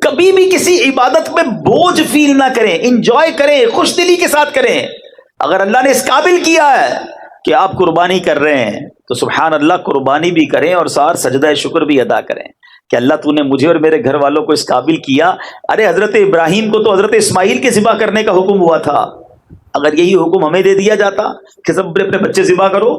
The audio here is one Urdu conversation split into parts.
کبھی بھی کسی عبادت میں بوجھ فیل نہ کریں، انجوائے کریں، خوش دلی کے ساتھ کریں۔ اگر اللہ نے اس قابل کیا ہے کہ آپ قربانی کر رہے ہیں تو سبحان اللہ قربانی بھی کریں اور ساتھ سجدہ شکر بھی ادا کریں کہ اللہ تو نے مجھے اور میرے گھر والوں کو اس قابل کیا۔ ارے حضرت ابراہیم کو تو حضرت اسماعیل کے ذبح کرنے کا حکم ہوا تھا، اگر یہی حکم ہمیں دے دیا جاتا کہ سب اپنے بچے ذبح کرو،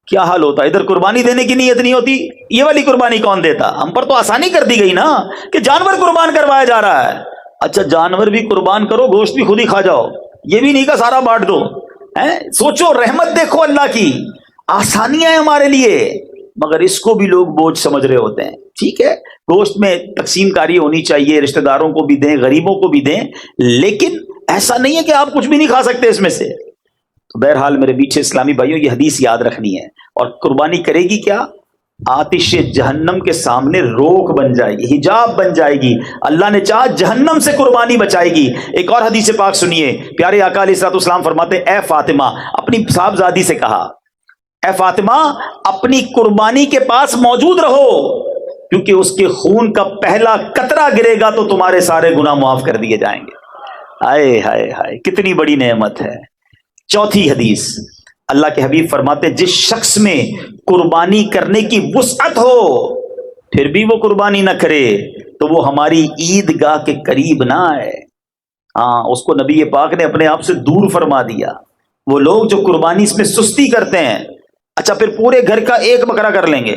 کیا حال ہوتا؟ ادھر قربانی دینے کی نیت نہیں ہوتی، یہ والی قربانی کون دیتا؟ ہم پر تو آسانی کر دی گئی نا کہ جانور قربان کروایا جا رہا ہے۔ اچھا جانور بھی قربان کرو، گوشت بھی خود ہی کھا جاؤ، یہ بھی نہیں کہ سارا بانٹ دو۔ سوچو، رحمت دیکھو اللہ کی، آسانیاں ہیں ہمارے لیے، مگر اس کو بھی لوگ بوجھ سمجھ رہے ہوتے ہیں۔ ٹھیک ہے، گوشت میں تقسیم کاری ہونی چاہیے، رشتہ داروں کو بھی دیں، غریبوں کو بھی دیں، لیکن ایسا نہیں ہے کہ آپ کچھ بھی نہیں کھا سکتے اس میں سے۔ تو بہرحال میرے پیچھے اسلامی بھائیوں یہ حدیث یاد رکھنی ہے، اور قربانی کرے گی کیا؟ آتش جہنم کے سامنے روک بن جائے گی، حجاب بن جائے گی۔ اللہ نے چاہا جہنم سے قربانی بچائے گی۔ ایک اور حدیث پاک سنیے، پیارے آقا علیہ الصلوۃ والسلام فرماتے ہیں، اے فاطمہ، اپنی صاحبزادی سے کہا، اے فاطمہ اپنی قربانی کے پاس موجود رہو، کیونکہ اس کے خون کا پہلا قطرہ گرے گا تو تمہارے سارے گناہ معاف کر دیے جائیں گے۔ ہائے ہائے ہائے، کتنی بڑی نعمت ہے۔ چوتھی حدیث، اللہ کے حبیب فرماتے ہیں، جس شخص میں قربانی کرنے کی وسعت ہو پھر بھی وہ قربانی نہ کرے تو وہ ہماری عیدگاہ کے قریب نہ آئے۔ اس کو نبی پاک نے اپنے آپ سے دور فرما دیا۔ وہ لوگ جو قربانی اس میں سستی کرتے ہیں، اچھا پھر پورے گھر کا ایک بکرا کر لیں گے،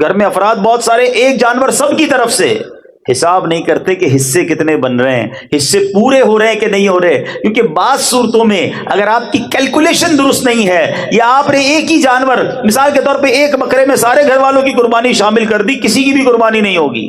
گھر میں افراد بہت سارے، ایک جانور سب کی طرف سے، حساب نہیں کرتے کہ حصے کتنے بن رہے ہیں، حصے پورے ہو رہے ہیں کہ نہیں ہو رہے، کیونکہ بعض صورتوں میں اگر آپ کی کیلکولیشن درست نہیں ہے، یا آپ نے ایک ہی جانور، مثال کے طور پہ ایک بکرے میں سارے گھر والوں کی قربانی شامل کر دی، کسی کی بھی قربانی نہیں ہوگی۔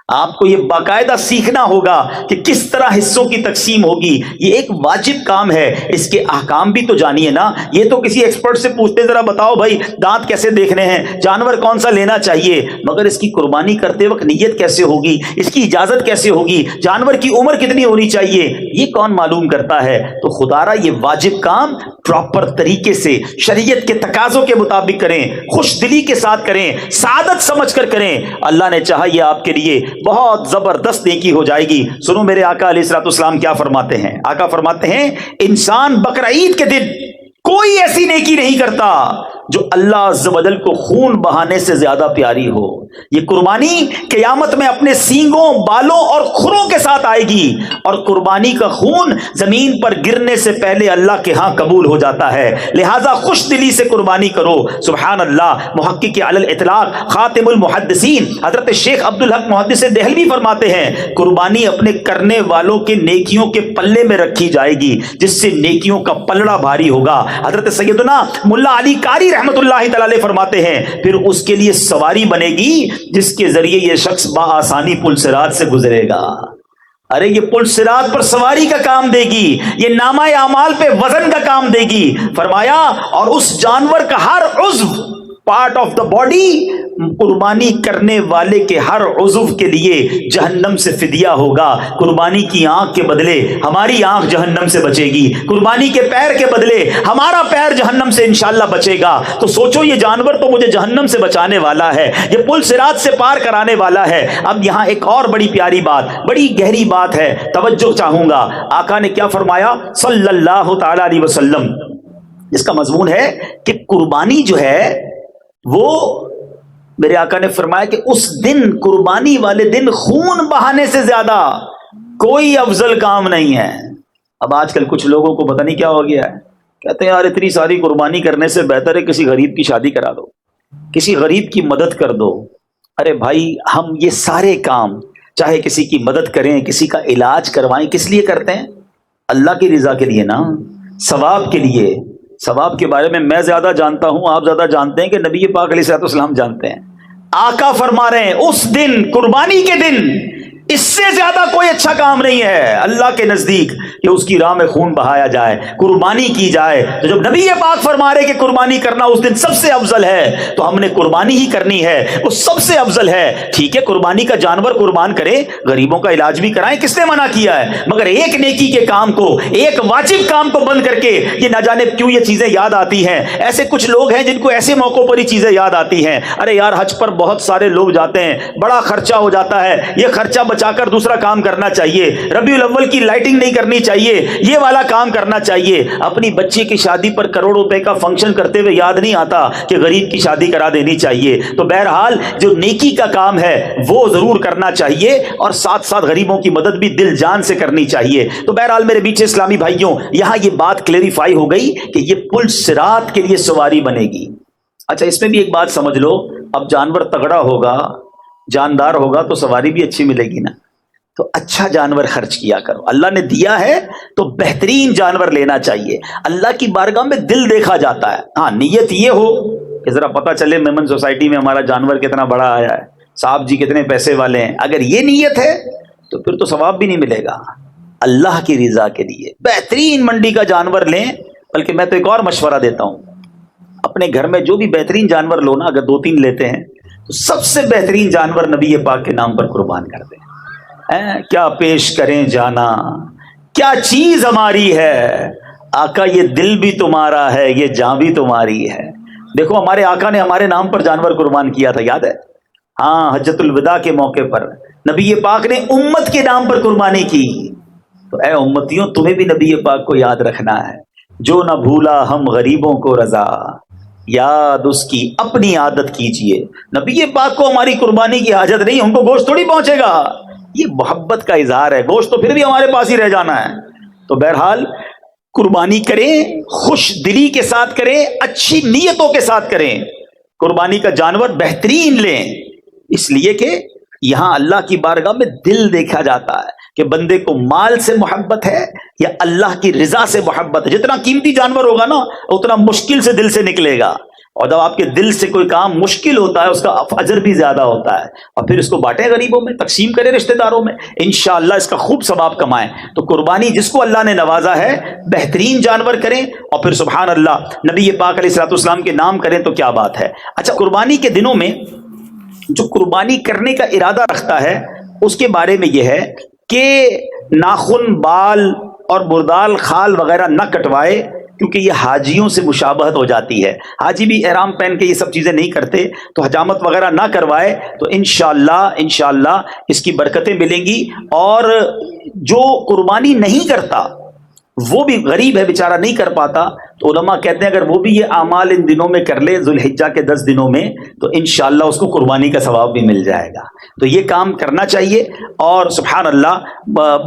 آپ کو یہ باقاعدہ سیکھنا ہوگا کہ کس طرح حصوں کی تقسیم ہوگی، یہ ایک واجب کام ہے۔ اس کے احکام بھی تو جانیے نا، یہ تو کسی ایکسپرٹ سے پوچھتے ذرا بتاؤ بھائی دانت کیسے دیکھنے ہیں، جانور کون سا لینا چاہیے، مگر اس کی قربانی کرتے وقت نیت کیسے ہوگی، اس کی اجازت کیسے ہوگی، جانور کی عمر کتنی ہونی چاہیے، یہ کون معلوم کرتا ہے؟ تو خدا را یہ واجب کام پراپر طریقے سے شریعت کے تقاضوں کے مطابق کریں، خوش دلی کے ساتھ کریں، سعادت سمجھ کر کریں۔ اللہ نے چاہا یہ آپ کے لیے بہت زبردست نیکی ہو جائے گی۔ سنو میرے آقا علیہ الصلوۃ والسلام کیا فرماتے ہیں۔ آقا فرماتے ہیں، انسان بقرعید کے دن کوئی ایسی نیکی نہیں کرتا جو اللہ عز و جل کو خون بہانے سے زیادہ پیاری ہو۔ یہ قربانی قیامت میں اپنے سینگوں، بالوں اور کھروں کے ساتھ آئے گی، اور قربانی کا خون زمین پر گرنے سے پہلے اللہ کے ہاں قبول ہو جاتا ہے۔ لہٰذا خوش دلی سے قربانی کرو۔ سبحان اللہ۔ محقق علی الاطلاق خاتم المحدثین حضرت شیخ عبدالحق محدث دہلوی فرماتے ہیں، قربانی اپنے کرنے والوں کے نیکیوں کے پلے میں رکھی جائے گی، جس سے نیکیوں کا پلڑا بھاری ہوگا۔ حضرت سیدنا ملا علی قاری رحمۃ اللہ تعالی علیہ فرماتے ہیں، پھر اس کے لیے سواری بنے گی جس کے ذریعے یہ شخص بآسانی پل صراط سے گزرے گا۔ ارے یہ پل صراط پر سواری کا کام دے گی، یہ نامہ اعمال پہ وزن کا کام دے گی۔ فرمایا اور اس جانور کا ہر عضو، پارٹ آف دا باڈی، قربانی کرنے والے کے ہر عضو کے لیے جہنم سے فدیہ ہوگا۔ قربانی کی آنکھ کے بدلے ہماری آنکھ جہنم سے بچے گی، قربانی کے پیر کے بدلے ہمارا پیر جہنم سے انشاءاللہ بچے گا۔ تو سوچو یہ جانور تو مجھے جہنم سے بچانے والا ہے، یہ پل صراط سے پار کرانے والا ہے۔ اب یہاں ایک اور بڑی پیاری بات، بڑی گہری بات ہے، توجہ چاہوں گا۔ آقا نے کیا فرمایا صلی اللہ تعالی علیہ وسلم؟ اس کا مضمون ہے کہ قربانی جو ہے وہ، میرے آقا نے فرمایا کہ اس دن، قربانی والے دن، خون بہانے سے زیادہ کوئی افضل کام نہیں ہے۔ اب آج کل کچھ لوگوں کو پتہ نہیں کیا ہو گیا ہے، کہتے ہیں یار اتنی ساری قربانی کرنے سے بہتر ہے کسی غریب کی شادی کرا دو، کسی غریب کی مدد کر دو۔ ارے بھائی، ہم یہ سارے کام، چاہے کسی کی مدد کریں، کسی کا علاج کروائیں، کس لیے کرتے ہیں؟ اللہ کی رضا کے لیے نا، ثواب کے لیے۔ ثواب کے بارے میں زیادہ جانتا ہوں، آپ زیادہ جانتے ہیں کہ نبی پاک علیہ الصلوۃ والسلام جانتے ہیں۔ آقا فرما رہے ہیں اس دن، قربانی کے دن، اس سے زیادہ کوئی اچھا کام نہیں ہے اللہ کے نزدیک کہ اس کی راہ میں خون بہایا جائے، قربانی کی جائے۔ تو جب نبی پاک فرما رہے کہ قربانی کرنا اس دن سب سے افضل ہے، تو ہم نے قربانی ہی کرنی ہے، وہ سب سے افضل ہے۔ ٹھیک ہے، قربانی کا جانور قربان کریں، غریبوں کا علاج بھی کرائیں، کس نے منع کیا ہے؟ مگر ایک نیکی کے کام کو، ایک واجب کام کو بند کر کے یہ نہ جانے کیوں یہ چیزیں یاد آتی ہیں۔ ایسے کچھ لوگ ہیں جن کو ایسے موقعوں پر ہی چیزیں یاد آتی ہیں۔ ارے یار، حج پر بہت سارے لوگ جاتے ہیں، بڑا خرچہ ہو جاتا ہے، یہ خرچہ بچا کر کر دوسرا کام کرنا چاہیے، ربیع الاول کی لائٹنگ نہیں کرنی چاہیے، یہ والا کام کرنا چاہیے۔ اپنی بچی کی شادی پر کروڑوں روپے کا فنکشن کرتے ہوئے یاد نہیں آتا کہ غریب کی شادی کرا دینی چاہیے۔ تو بہرحال جو نیکی کا کام ہے وہ ضرور کرنا چاہیے، اور ساتھ ساتھ غریبوں کی مدد بھی دل جان سے کرنی چاہیے۔ تو بہرحال میرے بیچ اسلامی بھائیوں، یہاں یہ بات کلیریفائی ہو گئی کہ یہ پل صراط کے لیے سواری بنے گی۔ اچھا، اس میں بھی ایک بات سمجھ لو، اب جانور تگڑا ہوگا، جاندار ہوگا تو سواری بھی اچھی ملے گی نا۔ تو اچھا جانور خرچ کیا کرو، اللہ نے دیا ہے تو بہترین جانور لینا چاہیے۔ اللہ کی بارگاہ میں دل دیکھا جاتا ہے، ہاں نیت یہ ہو کہ ذرا پتہ چلے میمن سوسائٹی میں ہمارا جانور کتنا بڑا آیا ہے، صاحب جی کتنے پیسے والے ہیں۔ اگر یہ نیت ہے تو پھر تو ثواب بھی نہیں ملے گا۔ اللہ کی رضا کے لیے بہترین منڈی کا جانور لیں۔ بلکہ میں تو ایک اور مشورہ دیتا ہوں، اپنے گھر میں جو بھی بہترین جانور لو نا، اگر 2-3 لیتے ہیں تو سب سے بہترین جانور نبی پاک کے نام پر قربان کر دیں۔ کیا پیش کریں جانا، کیا چیز ہماری ہے آقا، یہ دل بھی تمہارا ہے، یہ جاں بھی تمہاری ہے۔ دیکھو ہمارے آقا نے ہمارے نام پر جانور قربان کیا تھا، یاد ہے؟ ہاں، حجۃ الوداع کے موقع پر نبی پاک نے امت کے نام پر قربانی کی۔ تو اے امتیوں، تمہیں بھی نبی پاک کو یاد رکھنا ہے۔ جو نہ بھولا ہم غریبوں کو رضا، یاد اس کی اپنی عادت کیجئے۔ نبی پاک کو ہماری قربانی کی حاجت نہیں، ہم کو گوشت تھوڑی پہنچے گا، یہ محبت کا اظہار ہے، گوشت تو پھر بھی ہمارے پاس ہی رہ جانا ہے۔ تو بہرحال قربانی کریں، خوش دلی کے ساتھ کریں، اچھی نیتوں کے ساتھ کریں۔ قربانی کا جانور بہترین لیں، اس لیے کہ یہاں اللہ کی بارگاہ میں دل دیکھا جاتا ہے کہ بندے کو مال سے محبت ہے یا اللہ کی رضا سے محبت ہے۔ جتنا قیمتی جانور ہوگا نا، اتنا مشکل سے دل سے نکلے گا، اور جب آپ کے دل سے کوئی کام مشکل ہوتا ہے اس کا اجر بھی زیادہ ہوتا ہے۔ اور پھر اس کو بانٹیں غریبوں میں، تقسیم کریں رشتہ داروں میں، انشاءاللہ اس کا خوب ثواب کمائیں۔ تو قربانی جس کو اللہ نے نوازا ہے بہترین جانور کریں، اور پھر سبحان اللہ نبی پاک علیہ الصلوۃ والسلام کے نام کریں تو کیا بات ہے۔ اچھا، قربانی کے دنوں میں جو قربانی کرنے کا ارادہ رکھتا ہے اس کے بارے میں یہ ہے کہ ناخن، بال اور بردال، خال وغیرہ نہ کٹوائے، کیونکہ یہ حاجیوں سے مشابہت ہو جاتی ہے۔ حاجی بھی احرام پہن کے یہ سب چیزیں نہیں کرتے، تو حجامت وغیرہ نہ کروائے تو انشاءاللہ اس کی برکتیں ملیں گی۔ اور جو قربانی نہیں کرتا، وہ بھی غریب ہے بیچارہ، نہیں کر پاتا، تو علماء کہتے ہیں اگر وہ بھی یہ اعمال ان دنوں میں کر لے، ذوالحجہ کے 10 دنوں میں، تو انشاءاللہ اس کو قربانی کا ثواب بھی مل جائے گا۔ تو یہ کام کرنا چاہیے۔ اور سبحان اللہ،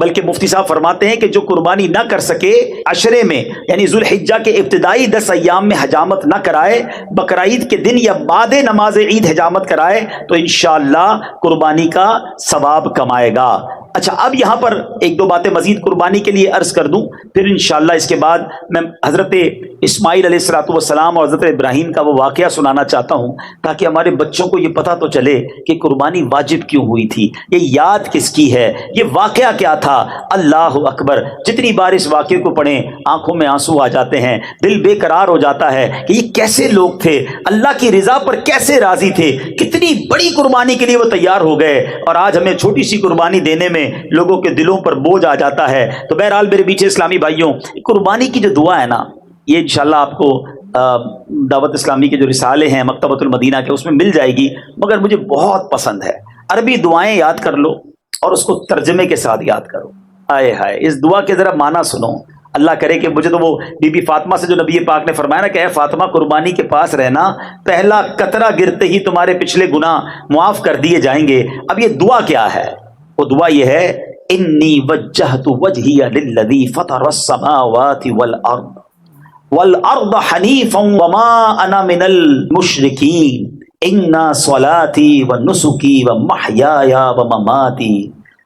بلکہ مفتی صاحب فرماتے ہیں کہ جو قربانی نہ کر سکے عشرے میں، یعنی ذوالحجہ کے ابتدائی 10 ایام میں حجامت نہ کرائے، بقرعید کے دن یا بعد نماز عید حجامت کرائے تو انشاءاللہ قربانی کا ثواب کمائے گا۔ اچھا، اب یہاں پر ایک دو باتیں مزید قربانی کے لیے عرض کر دوں، پھر انشاءاللہ اس کے بعد میں حضرت اسماعیل علیہ السلام اور حضرت ابراہیم کا وہ واقعہ سنانا چاہتا ہوں، تاکہ ہمارے بچوں کو یہ پتہ تو چلے کہ قربانی واجب کیوں ہوئی تھی، یہ یاد کس کی ہے، یہ واقعہ کیا تھا۔ اللہ اکبر، جتنی بار اس واقعے کو پڑھیں آنکھوں میں آنسو آ جاتے ہیں، دل بے قرار ہو جاتا ہے کہ یہ کیسے لوگ تھے، اللہ کی رضا پر کیسے راضی تھے، کتنی بڑی قربانی کے لیے وہ تیار ہو گئے، اور آج ہمیں چھوٹی سی قربانی دینے میں لوگوں کے دلوں پر بوجھ آ جاتا ہے۔ تو بہرحال میرے پیچھے اسلامی بھائیوں، قربانی کی جو دعا ہے نا، یہ انشاءاللہ آپ کو دعوت اسلامی کے جو رسالے ہیں مکتبۃ المدینہ کے، اس میں مل جائے گی، مگر مجھے بہت پسند ہے۔ عربی دعائیں یاد کر لو اور اس کو ترجمے کے ساتھ یاد کرو۔ آئے ہائے، اس دعا کے ذرا معنی سنو۔ اللہ کرے کہ مجھے تو وہ بی بی فاطمہ سے جو نبی پاک نے فرمایا نا کہ اے فاطمہ قربانی کے پاس رہنا، پہلا قطرہ گرتے ہی تمہارے پچھلے گناہ معاف کر دیے جائیں گے۔ اب یہ دعا کیا ہے؟ وہ دعا یہ ہے، انی وجہت وجہی للذی فطر السماوات والارض حنیفا وما انا من المشرکین ان صلاتی ونسکی ومحیای ومماتی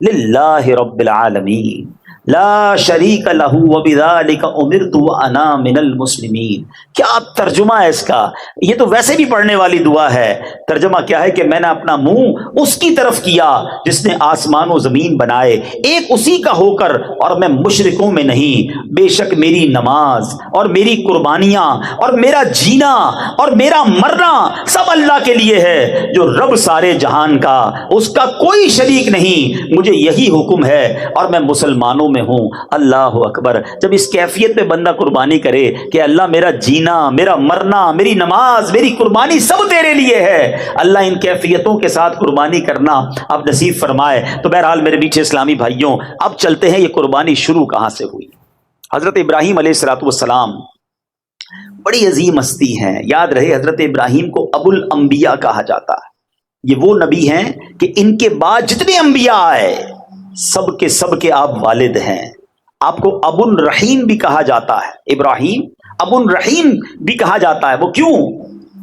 للہ رب العالمین لا شریک لہ وبذالک امرت وانا من المسلمین۔ کیا ترجمہ ہے اس کا؟ یہ تو ویسے بھی پڑھنے والی دعا ہے۔ ترجمہ کیا ہے کہ میں نے اپنا منہ اس کی طرف کیا جس نے آسمان و زمین بنائے، ایک اسی کا ہو کر، اور میں مشرکوں میں نہیں۔ بے شک میری نماز اور میری قربانیاں اور میرا جینا اور میرا مرنا سب اللہ کے لیے ہے، جو رب سارے جہان کا، اس کا کوئی شریک نہیں۔ مجھے یہی حکم ہے اور میں مسلمانوں میں ہوں. اللہ اکبر. جب اس کیفیت میں بندہ قربانی کرے کہ اللہ میرا جینا، میرا مرنا، میری نماز، میری قربانی سب تیرے لیے ہے، اللہ ان کیفیتوں کے ساتھ قربانی کرنا اب نصیب فرمائے. تو بہرحال میرے میٹھے اسلامی بھائیوں، اب چلتے ہیں یہ قربانی شروع کہاں سے ہوئی. حضرت ابراہیم علیہ السلام بڑی عظیم ہستی ہیں. یاد رہے حضرت ابراہیم کو ابو الانبیاء کہا جاتا ہے. یہ وہ نبی ہیں کہ ان کے بعد جتنے انبیاء آئے سب کے آپ والد ہیں. آپ کو ابو الرحیم بھی کہا جاتا ہے. ابراہیم ابو الرحیم بھی کہا جاتا ہے. وہ کیوں؟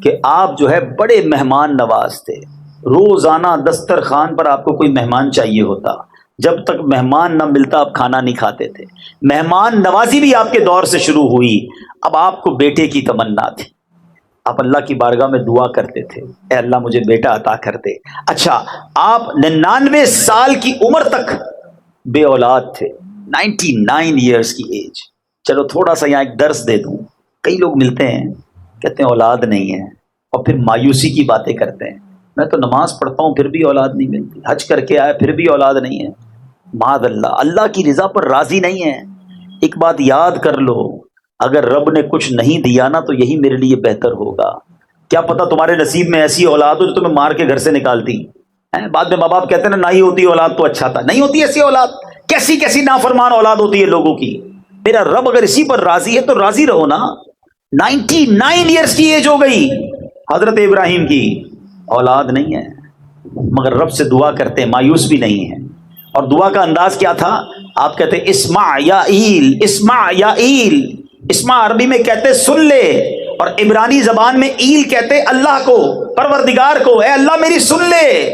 کہ آپ جو ہے بڑے مہمان نواز تھے. روزانہ دسترخوان پر آپ کو کوئی مہمان چاہیے ہوتا. جب تک مہمان نہ ملتا آپ کھانا نہیں کھاتے تھے. مہمان نوازی بھی آپ کے دور سے شروع ہوئی. اب آپ کو بیٹے کی تمنا تھی. آپ اللہ کی بارگاہ میں دعا کرتے تھے، اے اللہ مجھے بیٹا عطا کر دے. اچھا، آپ 99 سال کی عمر تک بے اولاد تھے. 99 ایئرس کی ایج. چلو تھوڑا سا یہاں ایک درس دے دوں. کئی لوگ ملتے ہیں کہتے ہیں اولاد نہیں ہے، اور پھر مایوسی کی باتیں کرتے ہیں. میں تو نماز پڑھتا ہوں پھر بھی اولاد نہیں ملتی، حج کر کے آیا پھر بھی اولاد نہیں ہے. معاذ اللہ، اللہ کی رضا پر راضی نہیں ہے. ایک بات یاد کر لو، اگر رب نے کچھ نہیں دیا نا تو یہی میرے لیے بہتر ہوگا. کیا پتا تمہارے نصیب میں ایسی اولاد ہو جو تمہیں مار کے گھر سے نکالتی ہیں. بعد میں ماں باپ کہتے ہیں نا ہی ہوتی اولاد تو اچھا تھا. نہیں ہوتی ایسی اولاد. کیسی کیسی نافرمان اولاد ہوتی ہے لوگوں کی. میرا رب اگر اسی پر راضی ہے تو راضی رہو نا. 99 ایئرس کی ایج ہو گئی حضرت ابراہیم کی، اولاد نہیں ہے، مگر رب سے دعا کرتے ہیں، مایوس بھی نہیں ہے. اور دعا کا انداز کیا تھا؟ آپ کہتے ہیں اسمع یا ایل، اسمع یا ایل. اسمع عربی میں کہتے سن لے، اور عبرانی زبان میں ایل کہتے اللہ کو، پروردگار کو. اے اللہ میری سن لے.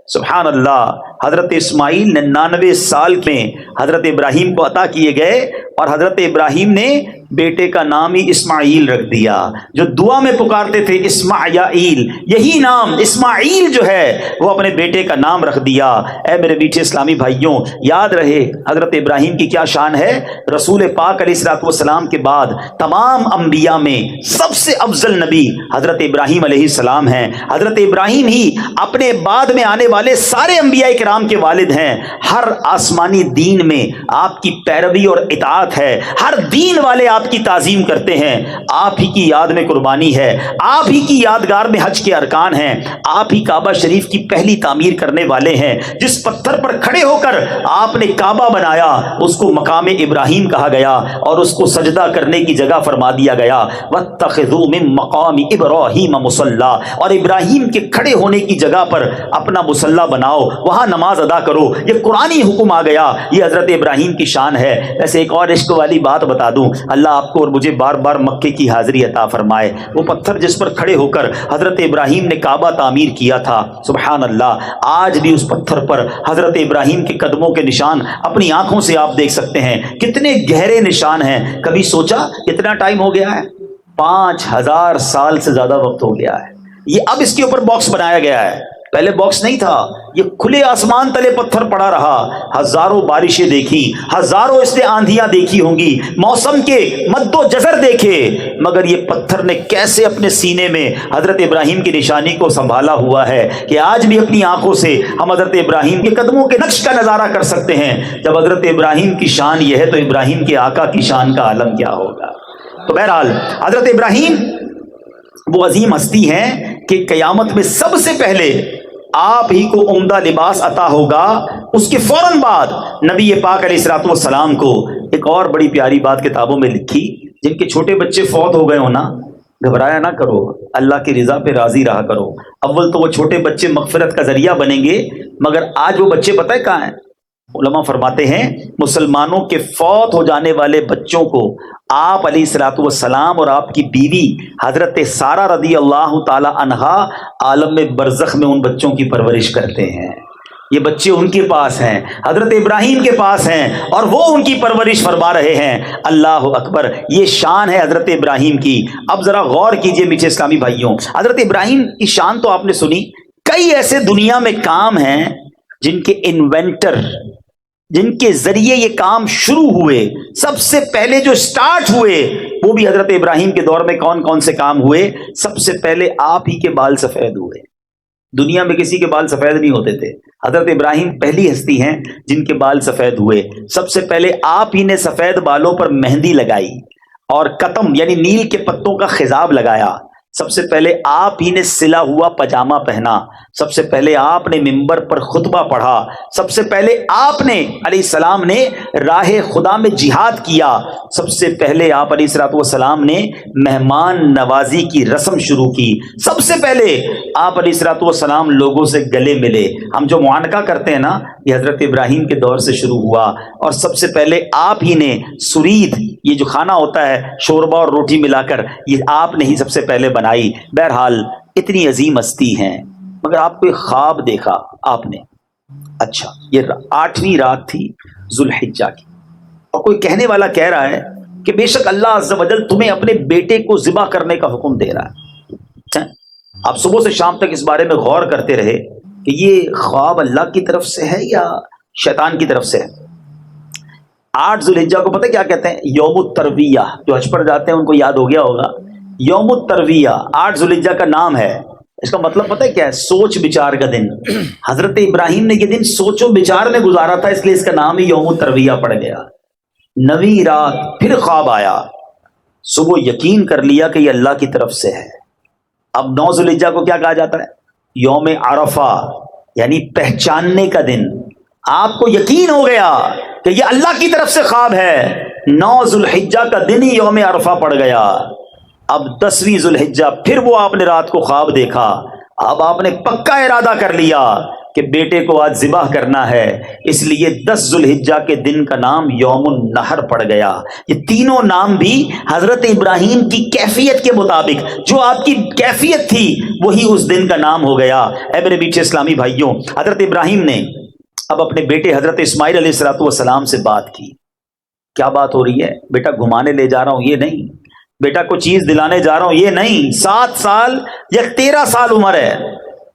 سبحان اللہ. حضرت اسماعیل 99 سال میں حضرت ابراہیم کو عطا کیے گئے، اور حضرت ابراہیم نے بیٹے کا نام ہی اسماعیل رکھ دیا. جو دعا میں پکارتے تھے اسمع یا ایل، یہی نام اسماعیل جو ہے وہ اپنے بیٹے کا نام رکھ دیا. اے میرے میٹھے اسلامی بھائیوں، یاد رہے حضرت ابراہیم کی کیا شان ہے. رسول پاک علیہ السلام کے بعد تمام انبیاء میں سب سے افضل نبی حضرت ابراہیم علیہ السلام ہیں. حضرت ابراہیم ہی اپنے بعد میں آنے والے سارے انبیاء کرام کے والد ہیں. ہر آسمانی دین میں آپ کی پیروی اور اطاعت ہے. ہر دین والے آپ کی تعظیم کرتے ہیں. آپ ہی کی یاد میں قربانی ہے. آپ ہی کی یادگار میں حج کے ارکان ہیں. آپ ہی کعبہ شریف کی پہلی تعمیر کرنے والے ہیں. جس پتھر پر کھڑے ہو کر آپ نے کعبہ بنایا اس کو مقام ابراہیم کہا گیا، اور اس کو سجدہ کرنے کی جگہ فرما دیا گیا. واتخذوا من مقام ابراہیم مصلی، اور ابراہیم کے کھڑے ہونے کی جگہ پر اپنا مصلی بناؤ، وہاں نماز ادا کرو. یہ قرآنی حکم آ گیا. یہ حضرت ابراہیم کی شان ہے. ویسے ایک اور عشق والی بات بتا دوں، اللہ آپ کو اور مجھے بار بار مکے کی حاضری عطا فرمائے. وہ پتھر جس پر کھڑے ہو کر حضرت ابراہیم نے کعبہ تعمیر کیا تھا، سبحان اللہ، آج بھی اس پتھر پر حضرت ابراہیم کے قدموں کے نشان اپنی آنکھوں سے آپ دیکھ سکتے ہیں. کتنے گہرے نشان ہیں. کبھی سوچا کتنا ٹائم ہو گیا ہے؟ 5000 سال سے زیادہ وقت ہو گیا ہے. یہ اب اس کے اوپر باکس بنایا گیا ہے، پہلے باکس نہیں تھا. یہ کھلے آسمان تلے پتھر پڑا رہا. ہزاروں بارشیں دیکھی، ہزاروں اس نے آندھیاں دیکھی ہوں گی، موسم کے مد و جزر دیکھے، مگر یہ پتھر نے کیسے اپنے سینے میں حضرت ابراہیم کی نشانی کو سنبھالا ہوا ہے کہ آج بھی اپنی آنکھوں سے ہم حضرت ابراہیم کے قدموں کے نقش کا نظارہ کر سکتے ہیں. جب حضرت ابراہیم کی شان یہ ہے تو ابراہیم کے آقا کی شان کا عالم کیا ہوگا. تو بہرحال حضرت ابراہیم وہ عظیم ہستی ہیں کہ قیامت میں سب سے پہلے آپ ہی کو عمدہ لباس عطا ہوگا. اس کے فوراً بعد نبی پاک علیہ السلام کو ایک اور بڑی پیاری بات کتابوں میں لکھی. جن کے چھوٹے بچے فوت ہو گئے ہو نا، گھبرایا نہ کرو، اللہ کی رضا پہ راضی رہا کرو. اول تو وہ چھوٹے بچے مغفرت کا ذریعہ بنیں گے، مگر آج وہ بچے پتہ ہے کہاں ہیں؟ علماء فرماتے ہیں مسلمانوں کے فوت ہو جانے والے بچوں کو آپ علیہ السلام اور آپ کی بیوی حضرت سارہ رضی اللہ تعالی عنہا عالم برزخ میں ان بچوں کی پرورش کرتے ہیں. یہ بچے ان کے پاس ہیں، حضرت ابراہیم کے پاس ہیں، اور وہ ان کی پرورش فرما رہے ہیں. اللہ اکبر. یہ شان ہے حضرت ابراہیم کی. اب ذرا غور کیجئے میٹھے اسلامی بھائیوں، حضرت ابراہیم کی شان تو آپ نے سنی. کئی ایسے دنیا میں کام ہیں جن کے انوینٹر، جن کے ذریعے یہ کام شروع ہوئے، سب سے پہلے جو سٹارٹ ہوئے وہ بھی حضرت ابراہیم کے دور میں کون کون سے کام ہوئے؟ سب سے پہلے آپ ہی کے بال سفید ہوئے. دنیا میں کسی کے بال سفید نہیں ہوتے تھے، حضرت ابراہیم پہلی ہستی ہیں جن کے بال سفید ہوئے۔ سب سے پہلے آپ ہی نے سفید بالوں پر مہندی لگائی اور قطم یعنی نیل کے پتوں کا خضاب لگایا۔ سب سے پہلے آپ ہی نے سلا ہوا پاجامہ پہنا۔ سب سے پہلے آپ نے منبر پر خطبہ پڑھا۔ سب سے پہلے آپ نے علیہ السلام نے راہ خدا میں جہاد کیا۔ سب سے پہلے آپ علیہ الصلوۃ والسلام نے مہمان نوازی کی رسم شروع کی۔ سب سے پہلے آپ علیہ الصلوۃ والسلام لوگوں سے گلے ملے۔ ہم جو معانقہ کرتے ہیں نا، یہ حضرت ابراہیم کے دور سے شروع ہوا، اور سب سے پہلے آپ ہی نے سرید، یہ جو کھانا ہوتا ہے شوربہ اور روٹی ملا کر، یہ آپ نے ہی سب سے پہلے بنائی۔ بہرحال اتنی عظیم ہستی ہیں، مگر آپ کو ایک خواب دیکھا آپ نے۔ اچھا، یہ 8ویں رات تھی ذوالحجہ کی، اور کوئی کہنے والا کہہ رہا ہے کہ بے شک اللہ عز و جل تمہیں اپنے بیٹے کو ذبح کرنے کا حکم دے رہا ہے۔ آپ صبح سے شام تک اس بارے میں غور کرتے رہے کہ یہ خواب اللہ کی طرف سے ہے یا شیطان کی طرف سے ہے۔ 8 ذوالحجہ کو پتہ کیا کہتے ہیں؟ یوم الترویہ۔ جو حج پر جاتے ہیں ان کو یاد ہو گیا ہوگا، یوم الترویہ 8 ذوالحجہ کا نام ہے۔ اس کا مطلب پتہ ہے کیا ہے؟ سوچ بچار کا دن۔ حضرت ابراہیم نے یہ دن سوچ و بچار میں گزارا تھا، اس لیے اس کا نام ہی یوم الترویہ پڑ گیا۔ 9ویں رات پھر خواب آیا، صبح یقین کر لیا کہ یہ اللہ کی طرف سے ہے۔ اب 9 ذوالحجہ کو کیا کہا جاتا ہے؟ یوم عرفہ، یعنی پہچاننے کا دن۔ آپ کو یقین ہو گیا کہ یہ اللہ کی طرف سے خواب ہے۔ 9 ذوالحجہ کا دن ہی یوم عرفہ پڑ گیا۔ اب 10ویں ذوالحجہ پھر وہ آپ نے رات کو خواب دیکھا۔ اب آپ نے پکا ارادہ کر لیا کہ بیٹے کو آج ذبح کرنا ہے، اس لیے 10 ذوالحجہ کے دن کا نام یوم النحر پڑ گیا۔ یہ تینوں نام بھی حضرت ابراہیم کی کیفیت کے مطابق، جو آپ کی کیفیت تھی وہی اس دن کا نام ہو گیا۔ اے میرے میٹھے اسلامی بھائیوں، حضرت ابراہیم نے اب اپنے بیٹے حضرت اسماعیل علیہ الصلوۃ والسلام سے بات کی۔ کیا بات ہو رہی ہے؟ بیٹا گھمانے لے جا رہا ہوں یہ نہیں، بیٹا کو چیز دلانے جا رہا ہوں یہ نہیں۔ 7 سال یا 13 سال عمر ہے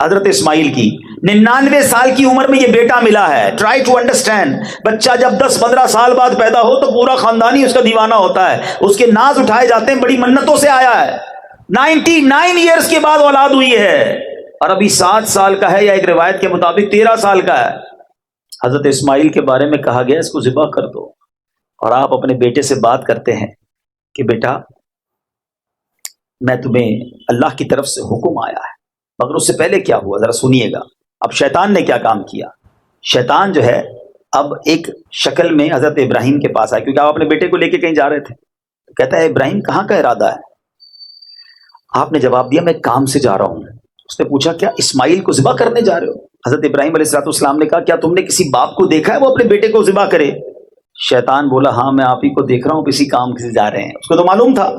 حضرت اسماعیل کی، 99 سال کی عمر میں یہ بیٹا ملا ہے۔ ٹرائی ٹو انڈرسٹینڈ، بچہ جب 10-15 سال بعد پیدا ہو تو پورا خاندان ہی اس کا دیوانہ ہوتا ہے، اس کے ناز اٹھائے جاتے ہیں، بڑی منتوں سے آیا ہے۔ 99 ایئرز کے بعد اولاد ہوئی ہے، اور ابھی 7 سال کا ہے، یا ایک روایت کے مطابق 13 سال کا ہے۔ حضرت اسماعیل کے بارے میں کہا گیا اس کو ذبح کر دو، اور آپ اپنے بیٹے سے بات کرتے ہیں کہ بیٹا میں تمہیں اللہ کی طرف سے حکم آیا ہے۔ مگر اس سے پہلے کیا ہوا ذرا سنیے گا۔ اب شیطان نے کیا کام کیا؟ شیطان جو ہے اب ایک شکل میں حضرت ابراہیم کے پاس آیا، کیونکہ آپ اپنے بیٹے کو لے کے کہیں جا رہے تھے۔ کہتا ہے ابراہیم کہاں کا ارادہ ہے؟ آپ نے جواب دیا میں کام سے جا رہا ہوں۔ اس نے پوچھا کیا اسماعیل کو ذبح کرنے جا رہے ہو؟ حضرت ابراہیم علیہ السلام نے کہا کیا تم نے کسی باپ کو دیکھا ہے وہ اپنے بیٹے کو ذبح کرے؟ شیطان بولا ہاں میں آپ ہی کو دیکھ رہا ہوں، کسی کام سے جا رہے ہیں۔ اس کو تو معلوم تھا۔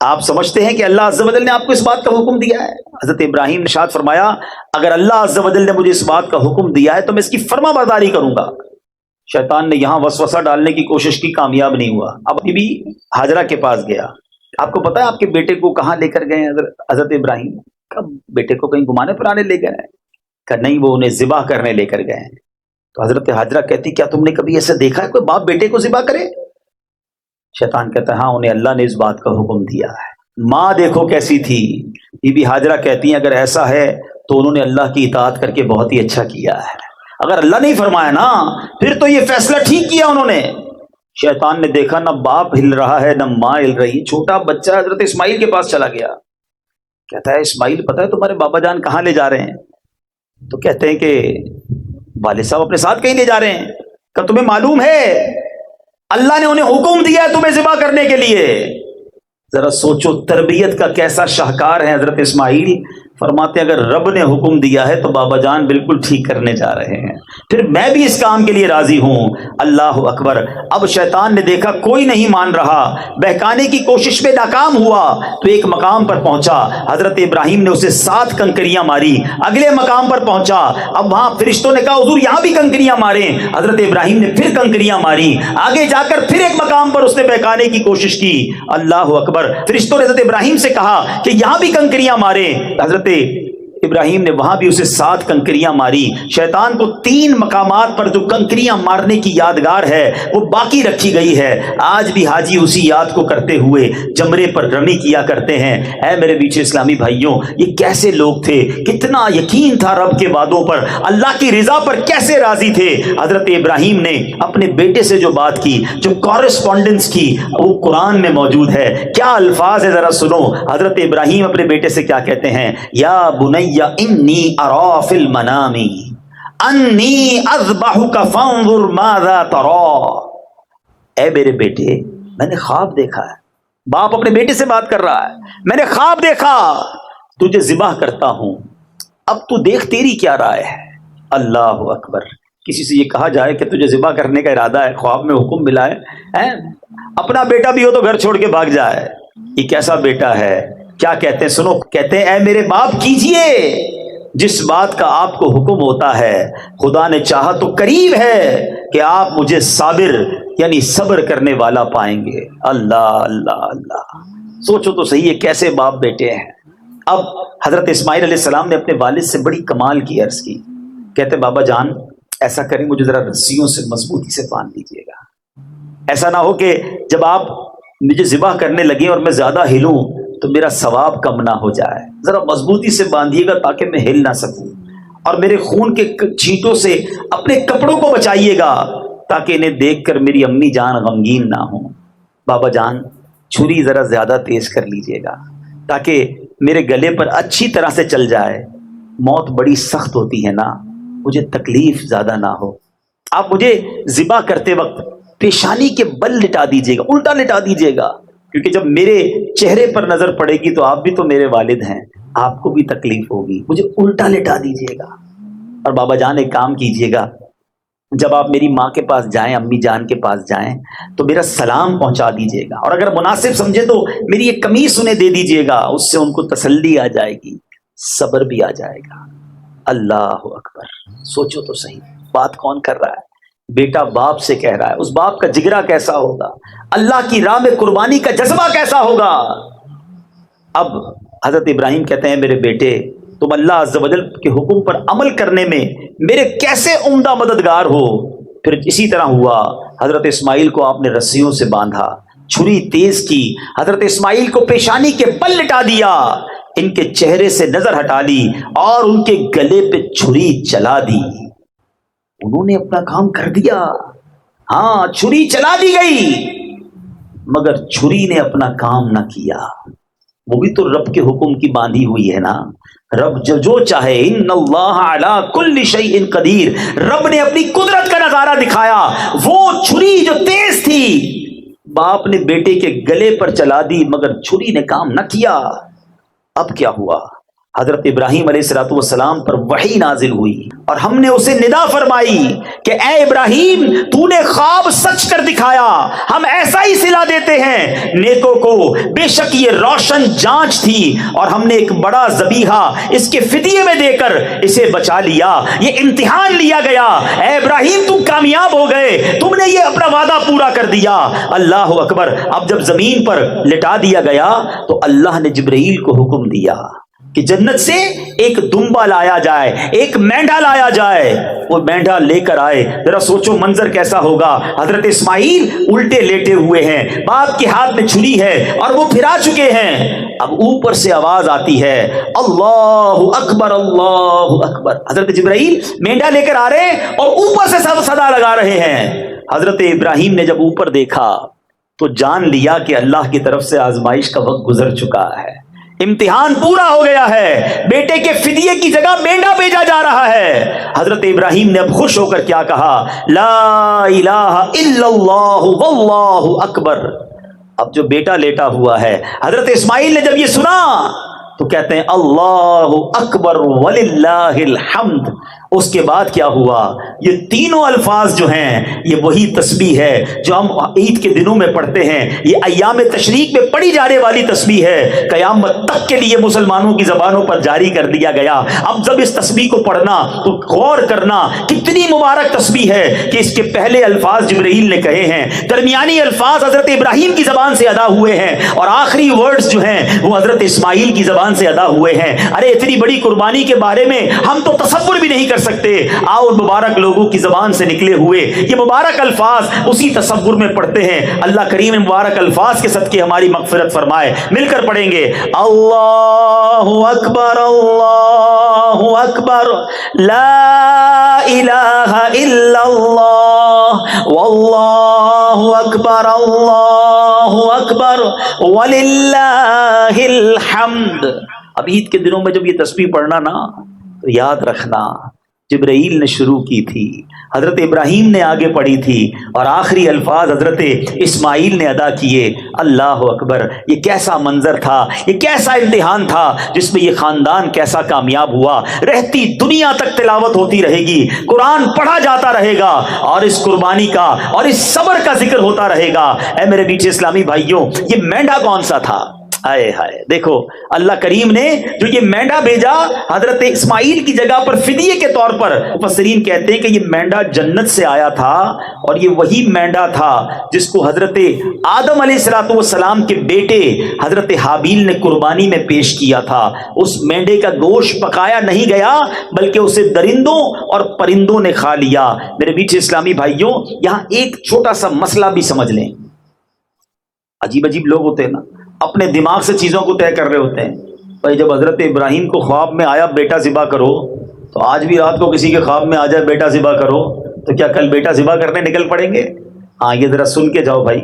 آپ سمجھتے ہیں کہ اللہ عز و جل نے آپ کو اس بات کا حکم دیا ہے؟ حضرت ابراہیم نے ارشاد فرمایا اگر اللہ عز و جل نے مجھے اس بات کا حکم دیا ہے تو میں اس کی فرما برداری کروں گا۔ شیطان نے یہاں وسوسہ ڈالنے کی کوشش کی، کامیاب نہیں ہوا۔ اب بی بی ہاجرہ کے پاس گیا۔ آپ کو پتا ہے آپ کے بیٹے کو کہاں لے کر گئے حضرت ابراہیم؟ کب بیٹے کو کہیں گھمانے پھرانے لے گئے؟ کہ نہیں، وہ انہیں ذبح کرنے لے کر گئے ہیں۔ تو حضرت ہاجرہ کہتی کیا تم نے کبھی ایسا دیکھا ہے کوئی باپ بیٹے کو ذبح کرے؟ شیطان کہتا ہے ہاں انہیں اللہ نے اس بات کا حکم دیا ہے۔ ماں دیکھو کیسی تھی، بی بی ہاجرہ کہتی ہیں اگر ایسا ہے تو انہوں نے اللہ کی اطاعت کر کے بہت ہی اچھا کیا ہے۔ اگر اللہ نہیں فرمایا نا پھر تو یہ فیصلہ ٹھیک کیا انہوں نے۔ شیطان نے دیکھا نہ باپ ہل رہا ہے نہ ماں ہل رہی، چھوٹا بچہ حضرت اسماعیل کے پاس چلا گیا۔ کہتا ہے اسماعیل پتہ ہے تمہارے بابا جان کہاں لے جا رہے ہیں؟ تو کہتے ہیں کہ والد صاحب اپنے ساتھ کہیں لے جا رہے ہیں۔ کہ تمہیں معلوم ہے اللہ نے انہیں حکم دیا ہے تمہیں ذبح کرنے کے لیے۔ ذرا سوچو تربیت کا کیسا شاہکار ہے حضرت اسماعیل۔ فرماتے ہیں اگر رب نے حکم دیا ہے تو بابا جان بالکل ٹھیک کرنے جا رہے ہیں، پھر میں بھی اس کام کے لیے راضی ہوں۔ اللہ اکبر۔ اب شیطان نے دیکھا کوئی نہیں مان رہا، بہکانے کی کوشش میں ناکام ہوا تو ایک مقام پر پہنچا۔ حضرت ابراہیم نے اسے 7 کنکریاں ماری۔ اگلے مقام پر پہنچا، اب وہاں فرشتوں نے کہا حضور یہاں بھی کنکریاں ماریں۔ حضرت ابراہیم نے پھر کنکریاں ماری۔ آگے جا کر پھر ایک مقام پر اس نے بہکانے کی کوشش کی۔ اللہ اکبر۔ فرشتوں نے حضرت ابراہیم سے کہا کہ یہاں بھی کنکریاں ماریں۔ حضرت ابراہیم نے وہاں بھی اسے 7 کنکریاں ماری. شیطان کو 3 مقامات پر جو کنکریاں مارنے کی یادگار ہے وہ باقی رکھی گئی ہے. آج بھی حاجی اسی یاد کو کرتے ہوئے جمرے پر رمی کیا کرتے ہیں. اے میرے بیچ اسلامی بھائیوں، یہ کیسے لوگ تھے، کتنا یقین تھا رب کے وعدوں پر، اللہ کی رضا پر کیسے راضی تھے. حضرت ابراہیم نے اپنے بیٹے سے جو بات کی، جو کورسپونڈنس کی، وہ قرآن میں موجود ہے. کیا الفاظ ہے ذرا سنو. حضرت ابراہیم اپنے بیٹے سے کیا کہتے ہیں؟ یا بنی انی ارا فی المنام انی اذبحک فانظر ماذا تری. اے میرے بیٹے، میں نے خواب دیکھا ہے. باپ اپنے بیٹے سے بات کر رہا ہے. میں نے خواب دیکھا، تجھے ذبح کرتا ہوں، اب تو دیکھ تیری کیا رائے ہے. اللہ اکبر. کسی سے یہ کہا جائے کہ تجھے ذبح کرنے کا ارادہ ہے، خواب میں حکم ملا ہے، اپنا بیٹا بھی ہو تو گھر چھوڑ کے بھاگ جائے. یہ کیسا بیٹا ہے. کیا کہتے ہیں سنو. کہتے ہیں اے میرے باپ، کیجئے جس بات کا آپ کو حکم ہوتا ہے. خدا نے چاہا تو قریب ہے کہ آپ مجھے صابر یعنی صبر کرنے والا پائیں گے. اللہ اللہ اللہ. سوچو تو صحیح ہے کیسے باپ بیٹے ہیں. اب حضرت اسماعیل علیہ السلام نے اپنے والد سے بڑی کمال کی عرض کی. کہتے بابا جان ایسا کریں، مجھے ذرا رسیوں سے مضبوطی سے باندھ دیجیے گا. ایسا نہ ہو کہ جب آپ مجھے ذبح کرنے لگے اور میں زیادہ ہلوں تو میرا ثواب کم نہ ہو جائے. ذرا مضبوطی سے باندھیے گا تاکہ میں ہل نہ سکوں، اور میرے خون کے چھینٹوں سے اپنے کپڑوں کو بچائیے گا تاکہ انہیں دیکھ کر میری امی جان غمگین نہ ہوں. بابا جان چھری ذرا زیادہ تیز کر لیجیے گا تاکہ میرے گلے پر اچھی طرح سے چل جائے. موت بڑی سخت ہوتی ہے نا، مجھے تکلیف زیادہ نہ ہو. آپ مجھے ذبح کرتے وقت پیشانی کے بل لٹا دیجیے گا، الٹا لٹا دیجیے گا، کیونکہ جب میرے چہرے پر نظر پڑے گی تو آپ بھی تو میرے والد ہیں، آپ کو بھی تکلیف ہوگی. مجھے الٹا لٹا دیجیے گا. اور بابا جان ایک کام کیجیے گا، جب آپ میری ماں کے پاس جائیں، امی جان کے پاس جائیں تو میرا سلام پہنچا دیجیے گا، اور اگر مناسب سمجھے تو میری ایک قمیص انہیں دے دیجیے گا. اس سے ان کو تسلی آ جائے گی، صبر بھی آ جائے گا. اللہ اکبر. سوچو تو صحیح، بات کون کر رہا ہے؟ بیٹا باپ سے کہہ رہا ہے. اس باپ کا جگرا کیسا ہوگا، اللہ کی راہ میں قربانی کا جذبہ کیسا ہوگا. اب حضرت ابراہیم کہتے ہیں میرے بیٹے، تم اللہ عز و جل کے حکم پر عمل کرنے میں میرے کیسے عمدہ مددگار ہو. پھر اسی طرح ہوا. حضرت اسماعیل کو آپ نے رسیوں سے باندھا، چھری تیز کی، حضرت اسماعیل کو پیشانی کے بل لٹا دیا، ان کے چہرے سے نظر ہٹا لی اور ان کے گلے پہ چھری چلا دی. انہوں نے اپنا کام کر دیا. ہاں چھری چلا دی گئی، مگر چھری نے اپنا کام نہ کیا. وہ بھی تو رب کے حکم کی باندھی ہوئی ہے نا. رب جو چاہے، ان اللہ علی کل شیء قدیر. رب نے اپنی قدرت کا نظارہ دکھایا. وہ چھری جو تیز تھی باپ نے بیٹے کے گلے پر چلا دی، مگر چھری نے کام نہ کیا. اب کیا ہوا؟ حضرت ابراہیم علیہ السلام پر وحی نازل ہوئی اور ہم نے اسے ندا فرمائی کہ اے ابراہیم، تو نے خواب سچ کر دکھایا، ہم ایسا ہی صلہ دیتے ہیں نیکوں کو. بے شک یہ روشن جانچ تھی اور ہم نے ایک بڑا ذبیحہ اس کے فدیے میں دے کر اسے بچا لیا. یہ امتحان لیا گیا. اے ابراہیم تم کامیاب ہو گئے، تم نے یہ اپنا وعدہ پورا کر دیا. اللہ اکبر. اب جب زمین پر لٹا دیا گیا تو اللہ نے جبرائیل کو حکم دیا کہ جنت سے ایک دمبا لایا جائے، ایک مینڈا لایا جائے. وہ مینڈا لے کر آئے. ذرا سوچو منظر کیسا ہوگا. حضرت اسماعیل الٹے لیٹے ہوئے ہیں، باپ کے ہاتھ میں چھری ہے اور وہ پھرا چکے ہیں. اب اوپر سے آواز آتی ہے اللہ اکبر اللہ اکبر. حضرت جبرائیل مینڈا لے کر آ رہے ہیں اور اوپر سے صدا لگا رہے ہیں. حضرت ابراہیم نے جب اوپر دیکھا تو جان لیا کہ اللہ کی طرف سے آزمائش کا وقت گزر چکا ہے، امتحان پورا ہو گیا ہے. بیٹے کے فدیے کی جگہ مینڈا بھیجا جا رہا ہے. حضرت ابراہیم نے اب خوش ہو کر کیا کہا؟ لا الہ الا اللہ واللہ اکبر. اب جو بیٹا لیٹا ہوا ہے، حضرت اسماعیل نے جب یہ سنا تو کہتے ہیں اللہ اکبر وللہ الحمد. اس کے بعد کیا ہوا؟ یہ تینوں الفاظ جو ہیں یہ وہی تسبیح ہے جو ہم عید کے دنوں میں پڑھتے ہیں، یہ ایام تشریق میں پڑھی جانے والی تسبیح ہے، قیامت تک کے لیے مسلمانوں کی زبانوں پر جاری کر دیا گیا۔ اب جب اس تسبیح کو پڑھنا تو غور کرنا کتنی مبارک تسبیح ہے کہ اس کے پہلے الفاظ جبرائیل نے کہے ہیں، درمیانی الفاظ حضرت ابراہیم کی زبان سے ادا ہوئے ہیں، اور آخری ورڈز جو ہیں وہ حضرت اسماعیل کی زبان سے ادا ہوئے ہیں۔ ارے اتنی بڑی قربانی کے بارے میں ہم تو تصور بھی نہیں کر سکتے، آؤ مبارک لوگوں کی زبان سے نکلے ہوئے یہ مبارک الفاظ اسی تصور میں پڑھتے ہیں۔ اللہ کریم مبارک الفاظ کے صدقے ہماری مغفرت فرمائے۔ مل کر پڑھیں گے، اللہ اکبر اللہ اکبر، لا الہ الا اللہ، واللہ اکبر اللہ اکبر، وللہ الحمد۔ اب عید کے دنوں میں جب یہ تسبیح پڑھنا نا تو یاد رکھنا جبرائیل نے شروع کی تھی، حضرت ابراہیم نے آگے پڑھی تھی، اور آخری الفاظ حضرت اسماعیل نے ادا کیے۔ اللہ اکبر، یہ کیسا منظر تھا، یہ کیسا امتحان تھا جس میں یہ خاندان کیسا کامیاب ہوا۔ رہتی دنیا تک تلاوت ہوتی رہے گی، قرآن پڑھا جاتا رہے گا، اور اس قربانی کا اور اس صبر کا ذکر ہوتا رہے گا۔ اے میرے میٹھے اسلامی بھائیوں، یہ مینڈا کون سا تھا؟ ہائے ہائے، دیکھو اللہ کریم نے جو یہ مینڈا بھیجا حضرت اسماعیل کی جگہ پر فدیے کے طور پر، مفسرین کہتے ہیں کہ یہ مینڈا جنت سے آیا تھا، اور یہ وہی مینڈا تھا جس کو حضرت آدم علیہ السلام کے بیٹے حضرت حابیل نے قربانی میں پیش کیا تھا۔ اس مینڈے کا گوشت پکایا نہیں گیا بلکہ اسے درندوں اور پرندوں نے کھا لیا۔ میرے میٹھے اسلامی بھائیوں، یہاں ایک چھوٹا سا مسئلہ بھی سمجھ لیں۔ عجیب عجیب لوگ ہوتے ہیں نا، اپنے دماغ سے چیزوں کو طے کر رہے ہوتے ہیں۔ بھائی جب حضرت ابراہیم کو خواب میں آیا بیٹا ذبح کرو، تو آج بھی رات کو کسی کے خواب میں آ جائے بیٹا ذبح کرو تو کیا کل بیٹا ذبح کرنے نکل پڑیں گے؟ ہاں یہ ذرا سن کے جاؤ بھائی،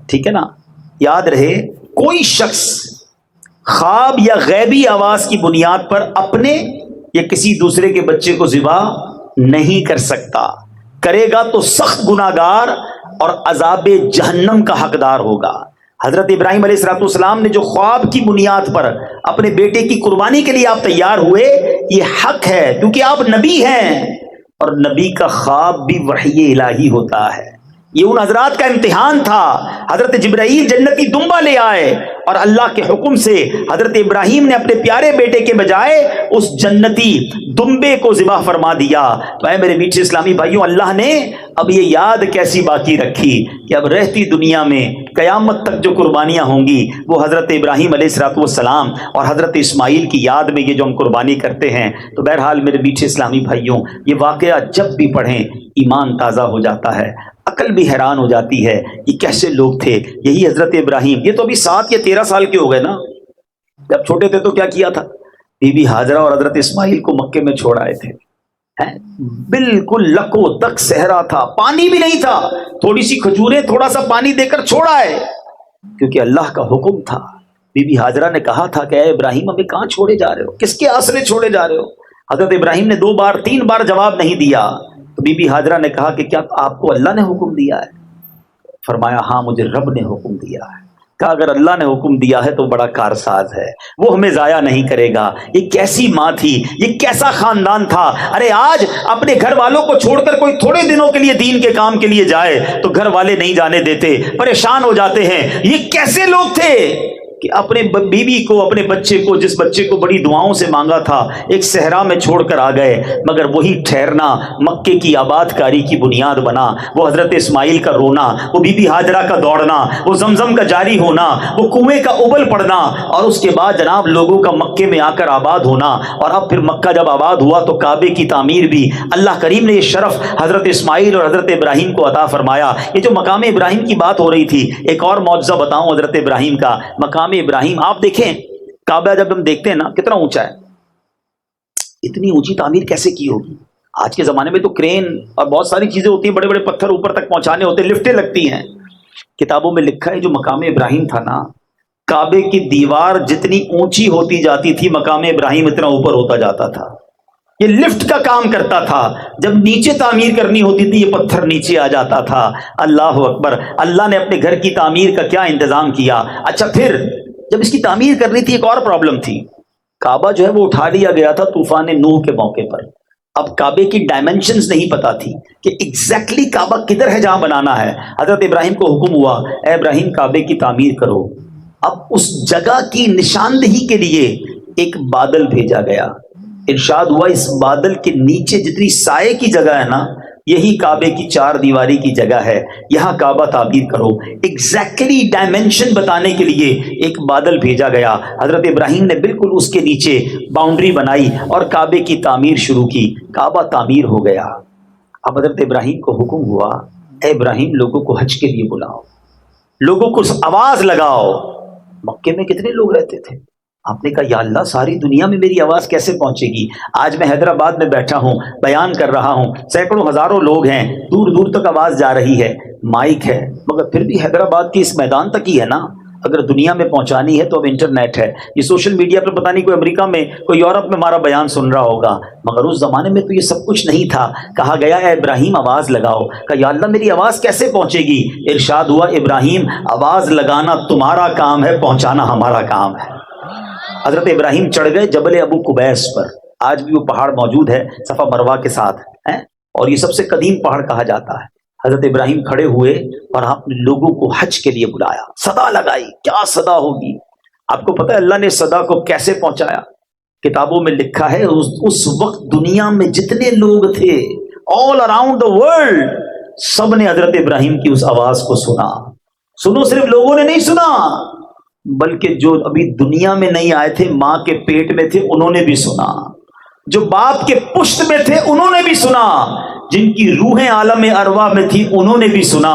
ٹھیک ہے نا؟ یاد رہے، کوئی شخص خواب یا غیبی آواز کی بنیاد پر اپنے یا کسی دوسرے کے بچے کو ذبح نہیں کر سکتا، کرے گا تو سخت گناہگار اور عذاب جہنم کا حقدار ہوگا۔ حضرت ابراہیم علیہ السلام نے جو خواب کی بنیاد پر اپنے بیٹے کی قربانی کے لیے آپ تیار ہوئے، یہ حق ہے کیونکہ آپ نبی ہیں، اور نبی کا خواب بھی وحی الہی ہوتا ہے۔ یہ ان حضرات کا امتحان تھا۔ حضرت جبرائیل جنتی دمبا لے آئے، اور اللہ کے حکم سے حضرت ابراہیم نے اپنے پیارے بیٹے کے بجائے اس جنتی دمبے کو ذبح فرما دیا۔ تو اے میرے میٹھے اسلامی بھائیوں، اللہ نے اب یہ یاد کیسی باقی رکھی کہ اب رہتی دنیا میں قیامت تک جو قربانیاں ہوں گی وہ حضرت ابراہیم علیہ السلام اور حضرت اسماعیل کی یاد میں یہ جو ہم قربانی کرتے ہیں۔ تو بہرحال میرے میٹھے اسلامی بھائیوں، یہ واقعہ جب بھی پڑھیں ایمان تازہ ہو جاتا ہے، عقل بھی حیران ہو جاتی ہے، یہ کیسے لوگ تھے۔ یہی حضرت ابراہیم، یہ تو ابھی 7 یا 13 سال کے ہو گئے نا، جب چھوٹے تھے تو کیا کیا تھا؟ بی بی ہاجرہ اور حضرت اسماعیل کو مکے میں چھوڑ آئے تھے، بالکل لکو دک صحرا تھا، پانی بھی نہیں تھا، تھوڑی سی کھجوریں تھوڑا سا پانی دے کر چھوڑ آئے کیونکہ اللہ کا حکم تھا۔ بی بی ہاجرہ نے کہا تھا کہ اے ابراہیم ہمیں کہاں چھوڑے جا رہے ہو، کس کے آسرے چھوڑے جا رہے ہو؟ حضرت ابراہیم نے 2 بار 3 بار جواب نہیں دیا، تو بی بی ہاجرہ نے کہا کہ کیا آپ کو اللہ نے حکم دیا ہے؟ فرمایا ہاں مجھے رب نے حکم دیا ہے۔ کہا اگر اللہ نے حکم دیا ہے تو بڑا کارساز ہے، وہ ہمیں ضائع نہیں کرے گا۔ یہ کیسی ماں تھی، یہ کیسا خاندان تھا۔ ارے آج اپنے گھر والوں کو چھوڑ کر کوئی تھوڑے دنوں کے لیے دین کے کام کے لیے جائے تو گھر والے نہیں جانے دیتے، پریشان ہو جاتے ہیں۔ یہ کیسے لوگ تھے کہ اپنے بیوی کو، اپنے بچے کو، جس بچے کو بڑی دعاؤں سے مانگا تھا، ایک صحرا میں چھوڑ کر آ گئے، مگر وہی ٹھہرنا مکے کی آباد کاری کی بنیاد بنا۔ وہ حضرت اسماعیل کا رونا، وہ بی بی ہاجرہ کا دوڑنا، وہ زمزم کا جاری ہونا، وہ کنویں کا ابل پڑنا، اور اس کے بعد جناب لوگوں کا مکے میں آ کر آباد ہونا۔ اور اب پھر مکہ جب آباد ہوا تو کعبے کی تعمیر بھی اللہ کریم نے یہ شرف حضرت اسماعیل اور حضرت ابراہیم کو عطا فرمایا۔ یہ جو مقام ابراہیم کی بات ہو رہی تھی، ایک اور معجزہ بتاؤں حضرت ابراہیم کا۔ مقام ابراہیم آپ دیکھیں، کعبہ جب ہم دیکھتے ہیں نا کتنا اونچا ہے، اتنی اونچی تعمیر کیسے کی ہوگی؟ آج کے زمانے میں تو کرین اور بہت ساری چیزیں ہوتی ہیں، بڑے بڑے پتھر اوپر تک پہنچانے ہوتے ہیں، لفٹیں لگتی ہیں۔ کتابوں میں لکھا ہے جو مقام ابراہیم تھا نا، کعبے کی دیوار جتنی اونچی ہوتی جاتی تھی مقام ابراہیم اتنا اوپر ہوتا جاتا تھا۔ یہ لفٹ کا کام کرتا تھا، جب نیچے تعمیر کرنی ہوتی تھی یہ پتھر نیچے آ جاتا تھا۔ اللہ اکبر، اللہ نے اپنے گھر کی تعمیر کا کیا انتظام کیا۔ اچھا پھر جب اس کی تعمیر کرنی تھی ایک اور پرابلم تھی، کعبہ جو ہے وہ اٹھا لیا گیا تھا طوفان نوح کے موقع پر۔ اب کعبے کی ڈائمنشنز نہیں پتا تھی کہ ایگزیکٹلی کعبہ کدھر ہے جہاں بنانا ہے. حضرت ابراہیم کو حکم ہوا اے ابراہیم کعبے کی تعمیر کرو. اب اس جگہ کی نشاندہی کے لیے ایک بادل بھیجا گیا. ارشاد ہوا اس بادل کے نیچے جتنی سائے کی جگہ ہے نا یہی کعبے کی چار دیواری کی جگہ ہے, یہاں کعبہ تعمیر کرو. ایگزیکٹلی ڈائمنشن بتانے کے لیے ایک بادل بھیجا گیا. حضرت ابراہیم نے بالکل اس کے نیچے باؤنڈری بنائی اور کعبے کی تعمیر شروع کی. کعبہ تعمیر ہو گیا. اب حضرت ابراہیم کو حکم ہوا اے ابراہیم لوگوں کو حج کے لیے بلاؤ, لوگوں کو آواز لگاؤ. مکے میں کتنے لوگ رہتے تھے؟ آپ نے کہا یا اللہ ساری دنیا میں میری آواز کیسے پہنچے گی؟ آج میں حیدرآباد میں بیٹھا ہوں, بیان کر رہا ہوں, سینکڑوں ہزاروں لوگ ہیں, دور دور تک آواز جا رہی ہے, مائک ہے, مگر پھر بھی حیدرآباد کے اس میدان تک ہی ہے نا. اگر دنیا میں پہنچانی ہے تو اب انٹرنیٹ ہے. یہ سوشل میڈیا پہ پتہ نہیں کوئی امریکہ میں کوئی یورپ میں ہمارا بیان سن رہا ہوگا, مگر اس زمانے میں تو یہ سب کچھ نہیں تھا. کہا گیا اے ابراہیم آواز لگاؤ. کہا یا اللہ میری آواز کیسے پہنچے گی؟ ارشاد ہوا ابراہیم آواز لگانا تمہارا کام ہے, پہنچانا ہمارا کام ہے. حضرت ابراہیم چڑھ گئے جبل ابو قبیس پر. آج بھی وہ پہاڑ موجود ہے صفا مروہ کے ساتھ ہے, اور یہ سب سے قدیم پہاڑ کہا جاتا ہے. حضرت ابراہیم کھڑے ہوئے اور آپ نے لوگوں کو حج کے لیے بلایا. صدا لگائی. کیا صدا ہوگی؟ آپ کو پتہ ہے اللہ نے صدا کو کیسے پہنچایا؟ کتابوں میں لکھا ہے اس وقت دنیا میں جتنے لوگ تھے آل اراؤنڈ دا ورلڈ سب نے حضرت ابراہیم کی اس آواز کو سنا. سنو, صرف لوگوں نے نہیں سنا بلکہ جو ابھی دنیا میں نہیں آئے تھے, ماں کے پیٹ میں تھے, انہوں نے بھی سنا. جو باپ کے پشت میں تھے انہوں نے بھی سنا. جن کی روحیں عالم ارواح میں تھی انہوں نے بھی سنا.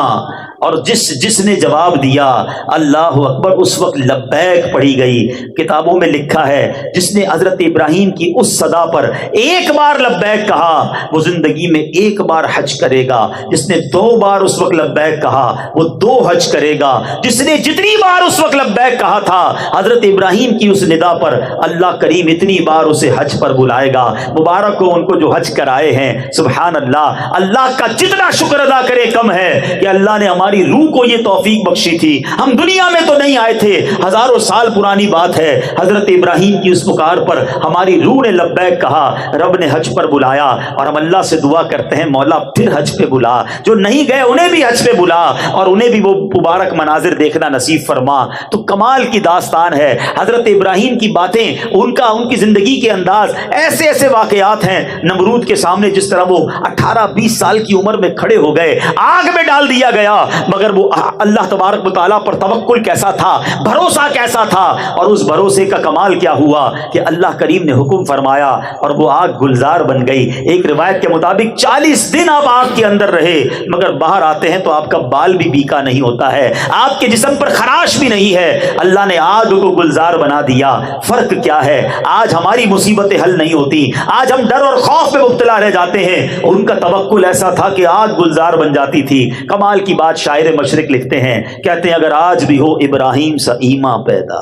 اور جس نے جواب دیا اللہ اکبر اس وقت لبیک پڑھی گئی. کتابوں میں لکھا ہے جس نے حضرت ابراہیم کی اس صدا پر ایک بار لبیک کہا وہ زندگی میں ایک بار حج کرے گا. جس نے 2 بار اس وقت لبیک کہا وہ 2 حج کرے گا. جس نے جتنی بار اس وقت لبیک کہا تھا حضرت ابراہیم کی اس ندا پر اللہ کریم اتنی بار اسے حج پر بلائے گا. مبارک ہو ان کو جو حج کرائے ہیں. سبحان اللہ. اللہ کا جتنا شکر ادا کرے کم ہے کہ اللہ نے ہماری روح کو یہ توفیق بخشی تھی. ہم دنیا میں تو نہیں آئے تھے, ہزاروں سال پرانی بات ہے. حضرت ابراہیم کی اس پکار پر ہماری روح نے لبیک کہا, رب نے حج پر بلایا. اور ہم اللہ سے دعا کرتے ہیں مولا پھر حج پہ بلا. جو نہیں گئے انہیں بھی حج پہ بلا اور انہیں بھی وہ مبارک مناظر دیکھنا نصیب فرما. تو کمال کی داستان ہے. حضرت ابراہیم کی باتیں, ان کی زندگی کے انداز, ایسے ایسے واقعات ہیں. نمرود کے سامنے جس طرح وہ 18-20 سال کی عمر میں کھڑے ہو گئے, آگ میں ڈال دیا گیا, مگر وہ اللہ تبارک و تعالیٰ پر توکل کیسا تھا, بھروسہ کیسا تھا. اور اس بھروسے کا کمال کیا ہوا کہ اللہ کریم نے حکم فرمایا اور وہ آگ گلزار بن گئی. ایک روایت کے مطابق 40 دن آپ آگ کے اندر رہے, مگر باہر آتے ہیں تو آپ کا بال بھی بیکا نہیں ہوتا ہے, آپ کے جسم پر خراش بھی نہیں ہے. اللہ نے آگ کو گلزار بنا دیا. فرق کیا ہے؟ آج ہماری مصیبتیں حل نہیں ہوتی, آج ہم ڈر اور خوف میں مبتلا رہ جاتے ہیں. ان کا توکل ایسا تھا کہ آگ گلزار بن جاتی تھی. کمال کی بات شاعر مشرق لکھتے ہیں, کہتے ہیں اگر آج بھی ہو ابراہیم سا ایمان پیدا.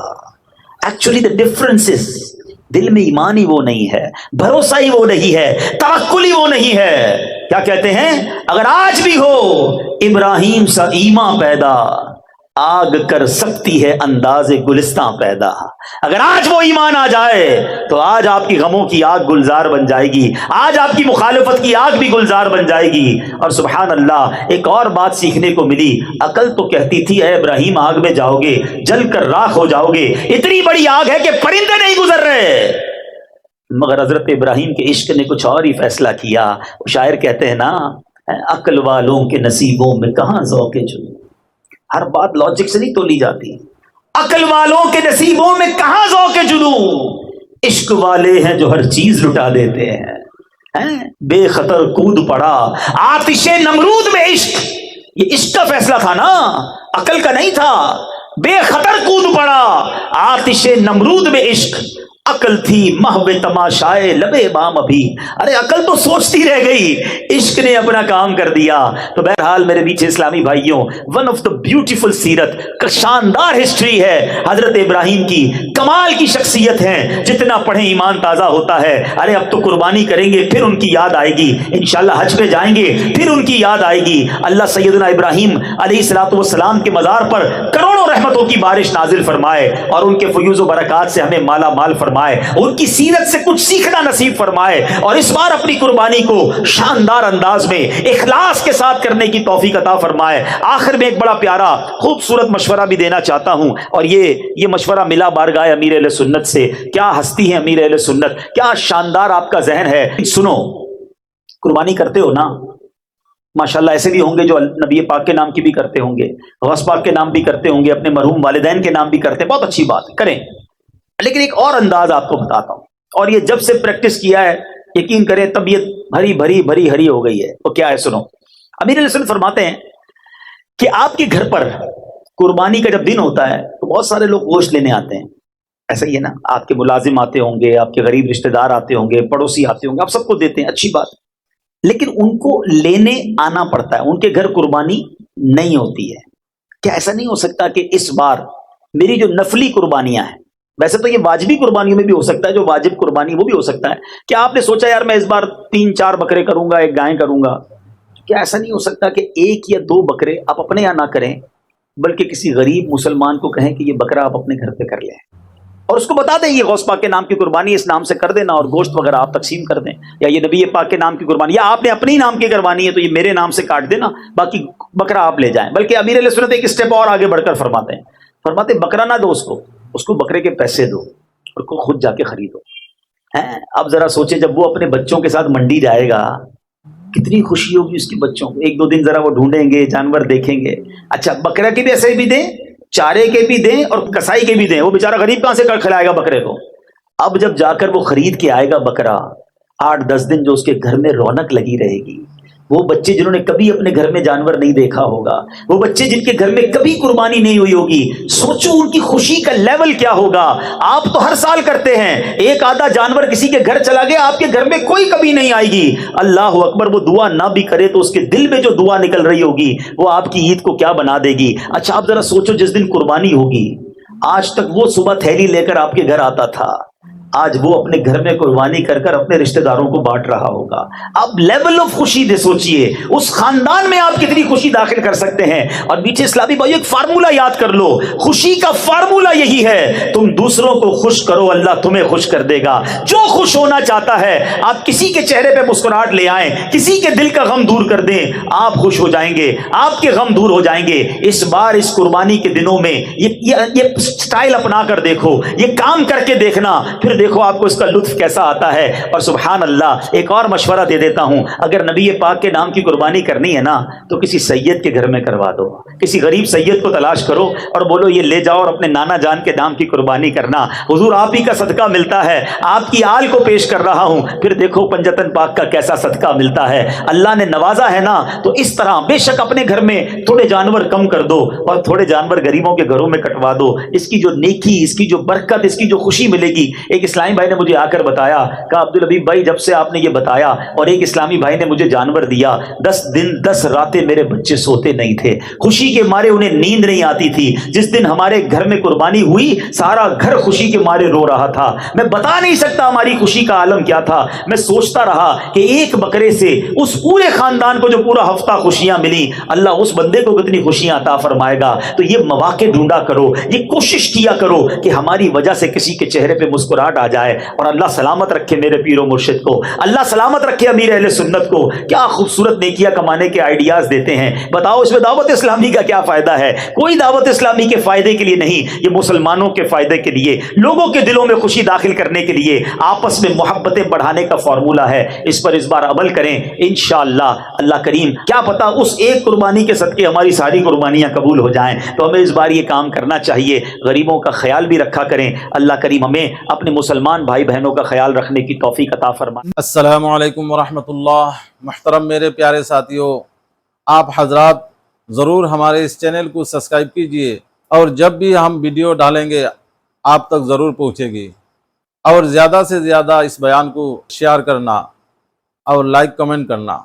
ایکچولی the difference is دل میں ایمان ہی وہ نہیں ہے, بھروسہ ہی وہ نہیں ہے, توکل ہی وہ نہیں ہے. کیا کہتے ہیں؟ اگر آج بھی ہو ابراہیم سا ایمان پیدا, آگ کر سکتی ہے انداز گلستان پیدا. اگر آج وہ ایمان آ جائے تو آج آپ کی غموں کی آگ گلزار بن جائے گی, آج آپ کی مخالفت کی آگ بھی گلزار بن جائے گی. اور سبحان اللہ ایک اور بات سیکھنے کو ملی. عقل تو کہتی تھی اے ابراہیم آگ میں جاؤ گے, جل کر راکھ ہو جاؤ گے, اتنی بڑی آگ ہے کہ پرندے نہیں گزر رہے. مگر حضرت ابراہیم کے عشق نے کچھ اور ہی فیصلہ کیا. شاعر کہتے ہیں نا, عقل والوں کے نصیبوں میں کہاں ذوق جنوں. ہر بات لاجک سے نہیں تولی جاتی. عقل والوں کے نصیبوں میں کہاں ذوق جنوں, عشق والے ہیں جو ہر چیز لٹا دیتے ہیں. بے خطر کود پڑا آتش نمرود میں عشق. یہ عشق کا فیصلہ تھا نا, عقل کا نہیں تھا. بے خطر کود پڑا آتش نمرود میں عشق. عقل تھی محو تماشائے لبے بام ابھی. ارے عقل تو سوچتی رہ گئی, عشق نے اپنا کام کر دیا. تو بہرحال میرے پیچھے اسلامی بھائیوں, ون آف دا بیوٹیفل سیرت کا شاندار ہسٹری ہے حضرت ابراہیم کی. کمال کی شخصیت ہیں, جتنا پڑھیں ایمان تازہ ہوتا ہے. ارے اب تو قربانی کریں گے پھر ان کی یاد آئے گی, انشاءاللہ حج پہ جائیں گے پھر ان کی یاد آئے گی. اللہ سیدنا ابراہیم علیہ الصلوۃ والسلام کے مزار پر کروڑوں رحمتوں کی بارش نازل فرمائے اور ان کے فیوز و برکات سے ہمیں مالا مال فرمائے. فرمائے، ان کی سیرت سے کچھ سیکھنا نصیب فرمائے، اور اس بار اپنی قربانی کو شاندار انداز میں اخلاص کے ساتھ کرنے کی توفیق عطا فرمائے۔ آخر میں ایک بڑا پیارا خوبصورت مشورہ بھی دینا چاہتا ہوں، اور یہ مشورہ ملا بارگاہ امیر اہل سنت سے۔ کیا ہستی ہے امیر اہل سنت، کیا شاندار آپ کا ذہن ہے۔ سنو، قربانی کرتے ہو نا، ماشاءاللہ ایسے بھی ہوں گے جو نبی پاک کے نام کی بھی کرتے ہوں گے، غوث پاک کے نام بھی کرتے ہوں گے، اپنے مرحوم والدین کے نام بھی کرتے ہیں، بہت اچھی بات کریں، لیکن ایک اور انداز آپ کو بتاتا ہوں، اور یہ جب سے پریکٹس کیا ہے یقین کریں طبیعت بھری بھری بھری ہری ہو گئی ہے۔ وہ کیا ہے سنو، امیر علیہ السلام فرماتے ہیں کہ آپ کے گھر پر قربانی کا جب دن ہوتا ہے تو بہت سارے لوگ گوشت لینے آتے ہیں، ایسا ہی ہے نا، آپ کے ملازم آتے ہوں گے، آپ کے غریب رشتہ دار آتے ہوں گے، پڑوسی آتے ہوں گے، آپ سب کو دیتے ہیں، اچھی بات، لیکن ان کو لینے آنا پڑتا ہے، ان کے گھر قربانی نہیں ہوتی ہے۔ کیا ایسا نہیں ہو سکتا کہ اس بار میری جو نفلی قربانیاں ہیں، ویسے تو یہ واجبی قربانیوں میں بھی ہو سکتا ہے، جو واجب قربانی وہ بھی ہو سکتا ہے، کیا آپ نے سوچا یار میں اس بار 3-4 بکرے کروں گا، 1 گائے کروں گا، کیا ایسا نہیں ہو سکتا کہ 1 یا 2 بکرے آپ اپنے یہاں نہ کریں بلکہ کسی غریب مسلمان کو کہیں کہ یہ بکرا آپ اپنے گھر پہ کر لیں، اور اس کو بتا دیں یہ غوث پاک کے نام کی قربانی اس نام سے کر دینا، اور گوشت وغیرہ آپ تقسیم کر دیں، یا یہ نبی پاک کے نام کی قربانی، یا آپ نے اپنی نام کی کروانی ہے تو یہ میرے نام سے کاٹ دینا، باقی بکرا آپ لے جائیں۔ بلکہ امیر علیہ سنت ایک اسٹیپ اور آگے بڑھ کر فرماتے بکرا نہ دو، اس کو بکرے کے پیسے دو اور کو خود جا کے خریدو۔ اب ذرا سوچیں جب وہ اپنے بچوں کے ساتھ منڈی جائے گا کتنی خوشی ہوگی اس کے بچوں کو، 1-2 دن ذرا وہ ڈھونڈیں گے، جانور دیکھیں گے۔ اچھا بکرا کے بھی ایسے بھی دیں، چارے کے بھی دیں اور کسائی کے بھی دیں، وہ بیچارہ غریب کہاں سے کھلائے گا بکرے کو۔ اب جب جا کر وہ خرید کے آئے گا بکرا، 8-10 دن جو اس کے گھر میں رونق لگی رہے گی، وہ بچے جنہوں نے کبھی اپنے گھر میں جانور نہیں دیکھا ہوگا، وہ بچے جن کے گھر میں کبھی قربانی نہیں ہوئی ہوگی، سوچو ان کی خوشی کا لیول کیا ہوگا۔ آپ تو ہر سال کرتے ہیں، 1 آدھا جانور کسی کے گھر چلا گیا، آپ کے گھر میں کوئی کبھی نہیں آئے گی، اللہ اکبر، وہ دعا نہ بھی کرے تو اس کے دل میں جو دعا نکل رہی ہوگی وہ آپ کی عید کو کیا بنا دے گی۔ اچھا آپ ذرا سوچو جس دن قربانی ہوگی، آج تک وہ صبح تھیلی لے کر آپ کے گھر آتا تھا، آج وہ اپنے گھر میں قربانی کر کر اپنے رشتہ داروں کو بانٹ رہا ہوگا۔ اب لیول آف خوشی دے سوچئے اس خاندان میں آپ کتنی خوشی داخل کر سکتے ہیں۔ اور بیچے اسلامی بھائی ایک فارمولا یاد کر لو، خوشی کا فارمولا یہی ہے، تم دوسروں کو خوش کرو اللہ تمہیں خوش کر دے گا۔ جو خوش ہونا چاہتا ہے آپ کسی کے چہرے پہ مسکراہٹ لے آئیں، کسی کے دل کا غم دور کر دیں، آپ خوش ہو جائیں گے، آپ کے غم دور ہو جائیں گے۔ اس بار اس قربانی کے دنوں میں یہ سٹائل اپنا کر دیکھو، یہ کام کر کے دیکھنا، پھر دیکھو آپ کو اس کا لطف کیسا آتا ہے۔ اور سبحان اللہ ایک اور مشورہ دے دیتا ہوں، اگر نبی پاک کے نام کی قربانی کرنی ہے نا تو کسی سید کے گھر میں کروا دو، کسی غریب سید کو تلاش کرو اور بولو یہ لے جاؤ اور اپنے نانا جان کے نام کی قربانی کرنا، حضور آپ ہی کا صدقہ ملتا ہے، آپ کی آل کو پیش کر رہا ہوں، پھر دیکھو پنجتن پاک کا کیسا صدقہ ملتا ہے۔ اللہ نے نوازا ہے نا تو اس طرح بے شک اپنے گھر میں تھوڑے جانور کم کر دو اور تھوڑے جانور غریبوں کے گھروں میں کٹوا دو، اس کی جو نیکی، اس کی جو برکت، اس کی جو خوشی ملے گی۔ ایک اسلامی بھائی نے مجھے آ کر بتایا، کہا عبدالحبیب بھائی جب سے آپ نے یہ بتایا اور ایک اسلامی بھائی نے مجھے جانور دیا، 10 دن 10 راتیں میرے بچے سوتے نہیں تھے، خوشی کے مارے انہیں نیند نہیں آتی تھی۔ جس دن ہمارے گھر میں قربانی ہوئی سارا گھر خوشی کے مارے رو رہا تھا، میں بتا نہیں سکتا ہماری خوشی کا عالم کیا تھا۔ میں سوچتا رہا کہ ایک بکرے سے اس پورے خاندان کو جو پورا ہفتہ خوشیاں ملی، اللہ اس بندے کو کتنی خوشیاں عطا فرمائے گا۔ تو یہ مواقع ڈھونڈا کرو، یہ کوشش کیا کرو کہ ہماری وجہ سے کسی کے چہرے پہ مسکراہٹ آ جائے۔ اور اللہ سلامت رکھے میرے پیر و مرشد کو، اللہ سلامت رکھے امیر اہل سنت کو۔ کیا خوبصورت نیکیاں کمانے کے آئیڈیاز دیتے ہیں، بتاؤ اس میں دعوت اسلامی کا کیا فائدہ ہے؟ کوئی دعوت اسلامی کے فائدے کے لیے نہیں، یہ مسلمانوں کے فائدے کے لیے، لوگوں کے دلوں میں خوشی داخل کرنے کے لیے، آپس میں محبتیں بڑھانے کا فارمولا ہے۔ اس پر اس بار عمل کریں انشاءاللہ، اللہ کریم کیا پتا اس ایک قربانی کے صدقے ہماری ساری قربانیاں قبول ہو جائیں۔ تو ہمیں اس بار یہ کام کرنا چاہیے، غریبوں کا خیال بھی رکھا کریں۔ اللہ کریم ہمیں اپنے مسلمان بھائی بہنوں کا خیال رکھنے کی توفیق عطا فرمائے۔ السلام علیکم ورحمۃ اللہ۔ محترم میرے پیارے ساتھیوں، آپ حضرات ضرور ہمارے اس چینل کو سبسکرائب کیجئے اور جب بھی ہم ویڈیو ڈالیں گے آپ تک ضرور پہنچے گی، اور زیادہ سے زیادہ اس بیان کو شیئر کرنا اور لائک کمنٹ کرنا۔